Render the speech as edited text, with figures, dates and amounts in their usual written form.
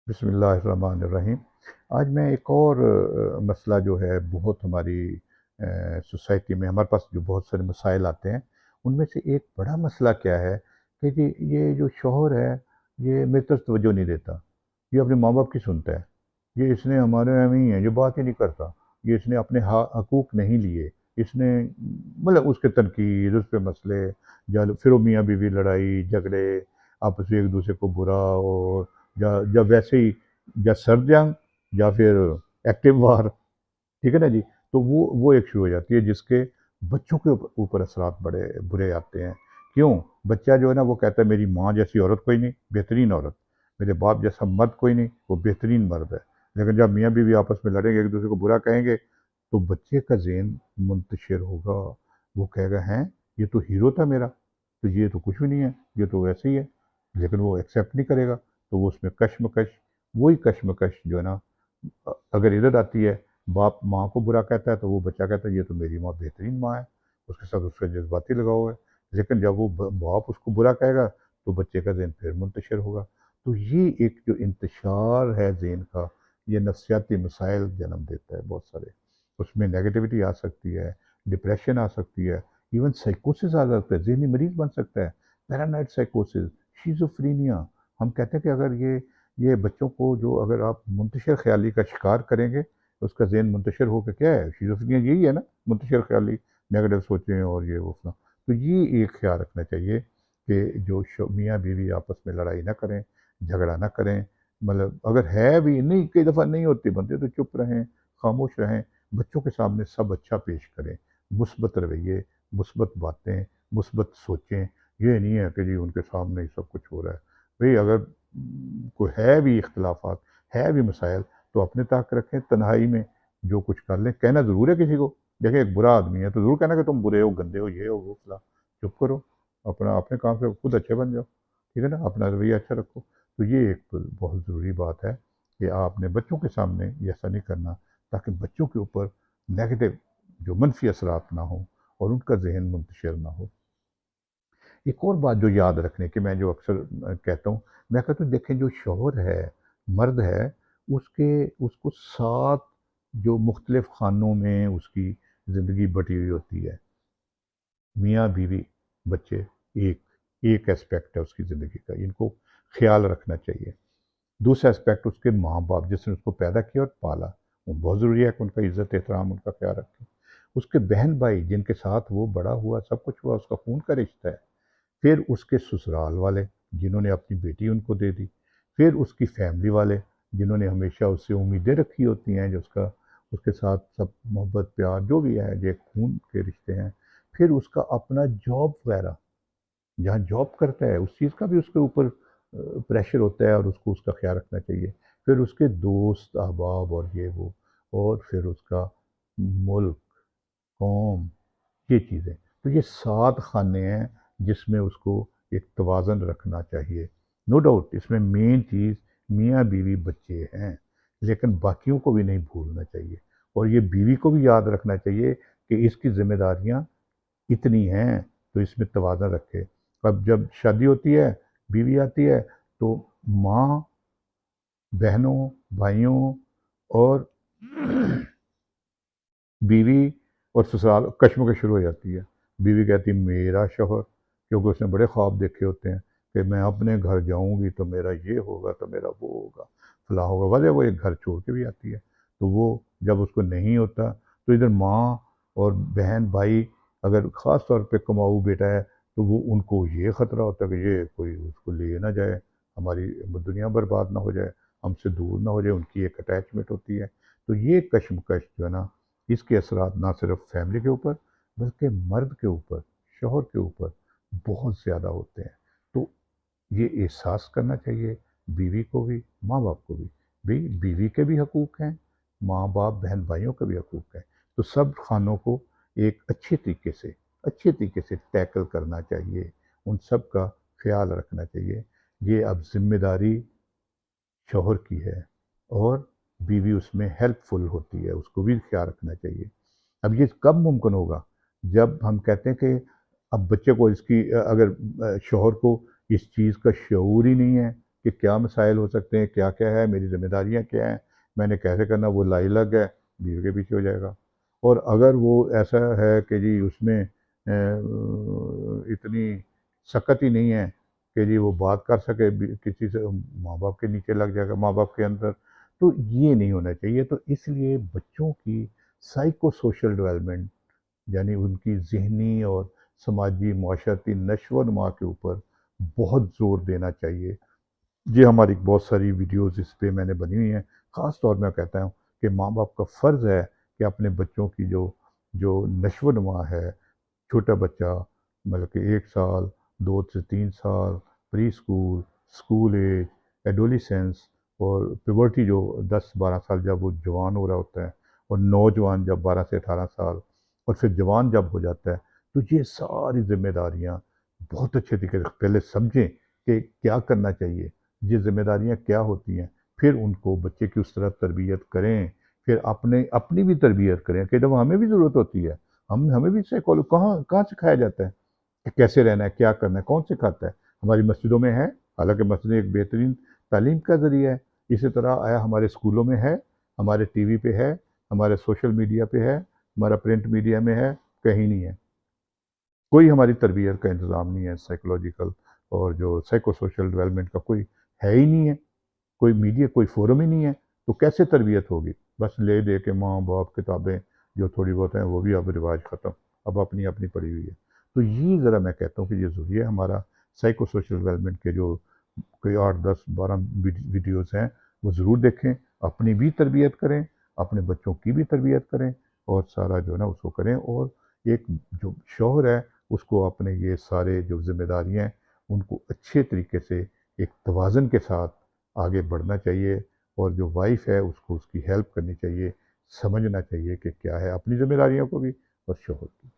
بسم اللہ الرحمن الرحیم۔ آج میں ایک اور مسئلہ جو ہے بہت ہماری سوسائٹی میں ہمارے پاس جو بہت سارے مسائل آتے ہیں، ان میں سے ایک بڑا مسئلہ کیا ہے کہ جی یہ جو شوہر ہے یہ میری طرف توجہ نہیں دیتا، یہ اپنے ماں باپ کی سنتا ہے، یہ اس نے ہمارے یہاں نہیں ہے، یہ بات ہی نہیں کرتا، یہ اس نے اپنے حقوق نہیں لیے، اس نے مطلب اس کے تنقید اس پہ مسئلے، پھر وہ میاں بیوی لڑائی جھگڑے، آپس میں ایک دوسرے کو برا، اور یا ویسے ہی یا سرد جنگ یا پھر ایکٹیو وار، ٹھیک ہے نا جی۔ تو وہ ایک شروع ہو جاتی ہے جس کے بچوں کے اوپر اثرات بڑے برے آتے ہیں۔ کیوں؟ بچہ جو ہے نا وہ کہتا ہے میری ماں جیسی عورت کوئی نہیں، بہترین عورت، میرے باپ جیسا مرد کوئی نہیں، وہ بہترین مرد ہے۔ لیکن جب میاں بیوی آپس میں لڑیں گے، ایک دوسرے کو برا کہیں گے، تو بچے کا ذہن منتشر ہوگا، وہ کہے گا ہیں یہ تو ہیرو تھا میرا، تو یہ تو کچھ بھی نہیں ہے، یہ تو ویسے ہی ہے، لیکن وہ ایکسیپٹ نہیں کرے گا، تو وہ اس میں کشمکش، وہی کشمکش جو ہے نا اگر ادھر آتی ہے، باپ ماں کو برا کہتا ہے تو وہ بچہ کہتا ہے یہ تو میری ماں بہترین ماں ہے، اس کے ساتھ اس کا جذباتی لگاؤ ہے۔ لیکن جب وہ باپ اس کو برا کہے گا تو بچے کا ذہن پھر منتشر ہوگا۔ تو یہ ایک جو انتشار ہے ذہن کا، یہ نفسیاتی مسائل جنم دیتا ہے بہت سارے، اس میں نیگیٹیوٹی آ سکتی ہے، ڈپریشن آ سکتی ہے، ایون سائیکوسس آ سکتا ہے، ذہنی مریض بن سکتا ہے، پیرانوئڈ سائیکوسس، شیزوفرینیا۔ ہم کہتے ہیں کہ اگر یہ بچوں کو جو اگر آپ منتشر خیالی کا شکار کریں گے، اس کا ذہن منتشر ہو کے کیا ہے، شیزوفرینیا یہی ہے نا، منتشر خیالی، نیگیٹو سوچیں اور یہ وہ فلاں۔ تو یہ ایک خیال رکھنا چاہیے کہ جو میاں بیوی آپس میں لڑائی نہ کریں، جھگڑا نہ کریں، مطلب اگر ہے بھی نہیں، کئی دفعہ نہیں ہوتی بنتے تو چپ رہیں، خاموش رہیں، بچوں کے سامنے سب اچھا پیش کریں، مثبت رویے، مثبت باتیں، مثبت سوچیں۔ یہ نہیں ہے کہ جی ان کے سامنے ہی سب کچھ ہو رہا ہے۔ بھئی اگر کوئی ہے بھی اختلافات، ہے بھی مسائل، تو اپنے تک رکھیں، تنہائی میں جو کچھ کر لیں، کہنا ضرور ہے کسی کو، دیکھیں ایک برا آدمی ہے تو ضرور کہنا کہ تم برے ہو، گندے ہو، یہ ہو وہ فلاں، چپ کرو، اپنے کام سے خود اچھے بن جاؤ، ٹھیک ہے نا، اپنا رویہ اچھا رکھو۔ تو یہ ایک بہت ضروری بات ہے کہ آپ نے بچوں کے سامنے یہ ایسا نہیں کرنا، تاکہ بچوں کے اوپر نیگیٹو جو منفی اثرات نہ ہوں اور ان کا ذہن منتشر نہ ہو۔ ایک اور بات جو یاد رکھنے کی میں جو اکثر کہتا ہوں، میں کہتا ہوں دیکھیں جو شوہر ہے، مرد ہے، اس کو 7 جو مختلف خانوں میں اس کی زندگی بٹی ہوئی ہوتی ہے، میاں بیوی بچے، ایک ایک اسپیکٹ ہے اس کی زندگی کا، ان کو خیال رکھنا چاہیے۔ دوسرا اسپیکٹ اس کے ماں باپ جس نے اس کو پیدا کیا اور پالا، وہ بہت ضروری ہے کہ ان کا عزت احترام، ان کا خیال رکھیں۔ اس کے بہن بھائی جن کے ساتھ وہ بڑا ہوا، سب کچھ ہوا، اس کا خون کا رشتہ ہے۔ پھر اس کے سسرال والے جنہوں نے اپنی بیٹی ان کو دے دی، پھر اس کی فیملی والے جنہوں نے ہمیشہ اس سے امیدیں رکھی ہوتی ہیں، جو اس کے ساتھ سب محبت پیار جو بھی ہے، جو ایک خون کے رشتے ہیں۔ پھر اس کا اپنا جاب وغیرہ، جہاں جاب کرتا ہے اس چیز کا بھی اس کے اوپر پریشر ہوتا ہے، اور اس کو اس کا خیال رکھنا چاہیے۔ پھر اس کے دوست احباب اور یہ وہ، اور پھر اس کا ملک، قوم، یہ چیزیں۔ تو یہ 7 خانے ہیں جس میں اس کو ایک توازن رکھنا چاہیے۔ نو ڈاؤٹ اس میں مین چیز میاں بیوی بچے ہیں، لیکن باقیوں کو بھی نہیں بھولنا چاہیے، اور یہ بیوی کو بھی یاد رکھنا چاہیے کہ اس کی ذمہ داریاں اتنی ہیں، تو اس میں توازن رکھے۔ اب جب شادی ہوتی ہے، بیوی آتی ہے، تو ماں، بہنوں، بھائیوں اور بیوی اور سسرال کشمکش شروع ہو جاتی ہے۔ بیوی کہتی میرا شوہر، کیونکہ اس نے بڑے خواب دیکھے ہوتے ہیں کہ میں اپنے گھر جاؤں گی تو میرا یہ ہوگا تو میرا وہ ہوگا، فلاں ہوگا، وجہ وہ ایک گھر چھوڑ کے بھی آتی ہے۔ تو وہ جب اس کو نہیں ہوتا، تو ادھر ماں اور بہن بھائی، اگر خاص طور پہ کماؤ بیٹا ہے، تو وہ ان کو یہ خطرہ ہوتا ہے کہ یہ کوئی اس کو لے نہ جائے، ہماری دنیا برباد نہ ہو جائے، ہم سے دور نہ ہو جائے، ان کی ایک اٹیچمنٹ ہوتی ہے۔ تو یہ کشمکش جو ہے نا، اس کے اثرات نہ صرف فیملی کے اوپر بلکہ مرد کے اوپر، شوہر کے اوپر بہت زیادہ ہوتے ہیں۔ تو یہ احساس کرنا چاہیے بیوی کو بھی، ماں باپ کو بھی، بھی بیوی کے بھی حقوق ہیں، ماں باپ بہن بھائیوں کے بھی حقوق ہیں۔ تو سب خانوں کو ایک اچھے طریقے سے ٹیکل کرنا چاہیے، ان سب کا خیال رکھنا چاہیے۔ یہ اب ذمہ داری شوہر کی ہے، اور بیوی اس میں ہیلپ فل ہوتی ہے، اس کو بھی خیال رکھنا چاہیے۔ اب یہ کب ممکن ہوگا؟ جب ہم کہتے ہیں کہ اب بچے کو اس کی اگر شوہر کو اس چیز کا شعور ہی نہیں ہے کہ کیا مسائل ہو سکتے ہیں، کیا کیا ہے، میری ذمہ داریاں کیا ہیں، میں نے کیسے کرنا، وہ لائی لگ ہے، بیوی کے پیچھے ہو جائے گا۔ اور اگر وہ ایسا ہے کہ جی اس میں اتنی سکت ہی نہیں ہے کہ جی وہ بات کر سکے کسی سے، ماں باپ کے نیچے لگ جائے گا، ماں باپ کے اندر، تو یہ نہیں ہونا چاہیے۔ تو اس لیے بچوں کی سائیکو سوشل ڈیولپمنٹ، یعنی ان کی ذہنی اور سماجی معاشرتی نشو و نما کے اوپر بہت زور دینا چاہیے۔ یہ ہماری بہت ساری ویڈیوز اس پہ میں نے بنی ہوئی ہیں۔ خاص طور میں کہتا ہوں کہ ماں باپ کا فرض ہے کہ اپنے بچوں کی جو نشو و نما ہے، چھوٹا بچہ مطلب کہ 1 سال، 2 سے 3 سال، pre school, school age, adolescence, اور پیورٹی جو 10 12 سال جب وہ جوان ہو رہا ہوتا ہے، اور نوجوان جب 12 سے 18 سال، اور پھر جوان جب ہو جاتا ہے، تو یہ ساری ذمہ داریاں بہت اچھے طریقے سے پہلے سمجھیں کہ کیا کرنا چاہیے، یہ ذمہ داریاں کیا ہوتی ہیں، پھر ان کو بچے کی اس طرح تربیت کریں، پھر اپنی بھی تربیت کریں کہ جب ہمیں بھی ضرورت ہوتی ہے، ہمیں بھی کہاں کہاں سکھایا جاتا ہے کہ کیسے رہنا ہے، کیا کرنا ہے، کون سکھاتا ہے؟ ہماری مسجدوں میں ہے، حالانکہ مسجدیں ایک بہترین تعلیم کا ذریعہ ہے۔ اسی طرح آیا ہمارے اسکولوں میں ہے، ہمارے ٹی وی پہ ہے، ہمارے سوشل میڈیا پہ ہے، ہمارا پرنٹ میڈیا میں ہے، کہیں نہیں ہے۔ کوئی ہماری تربیت کا انتظام نہیں ہے سائیکولوجیکل اور جو سائیکو سوشل ڈیولپمنٹ کا، کوئی ہے ہی نہیں ہے، کوئی میڈیا، کوئی فورم ہی نہیں ہے، تو کیسے تربیت ہوگی؟ بس لے دے کے ماں باپ کتابیں جو تھوڑی بہت ہیں وہ بھی اب رواج ختم، اب اپنی اپنی پڑی ہوئی ہے۔ تو یہ ذرا میں کہتا ہوں کہ یہ ضروری ہے، ہمارا سائیکو سوشل ڈیولپمنٹ کے جو کوئی 8 10 12 ویڈیوز ہیں وہ ضرور دیکھیں، اپنی بھی تربیت کریں، اپنے بچوں کی بھی تربیت کریں، اور سارا جو ہے نا اس کو کریں، اور ایک جو شوہر ہے اس کو اپنے یہ سارے جو ذمہ داریاں ہیں ان کو اچھے طریقے سے ایک توازن کے ساتھ آگے بڑھنا چاہیے، اور جو وائف ہے اس کو اس کی ہیلپ کرنی چاہیے، سمجھنا چاہیے کہ کیا ہے اپنی ذمہ داریوں کو بھی اور شوہر کی۔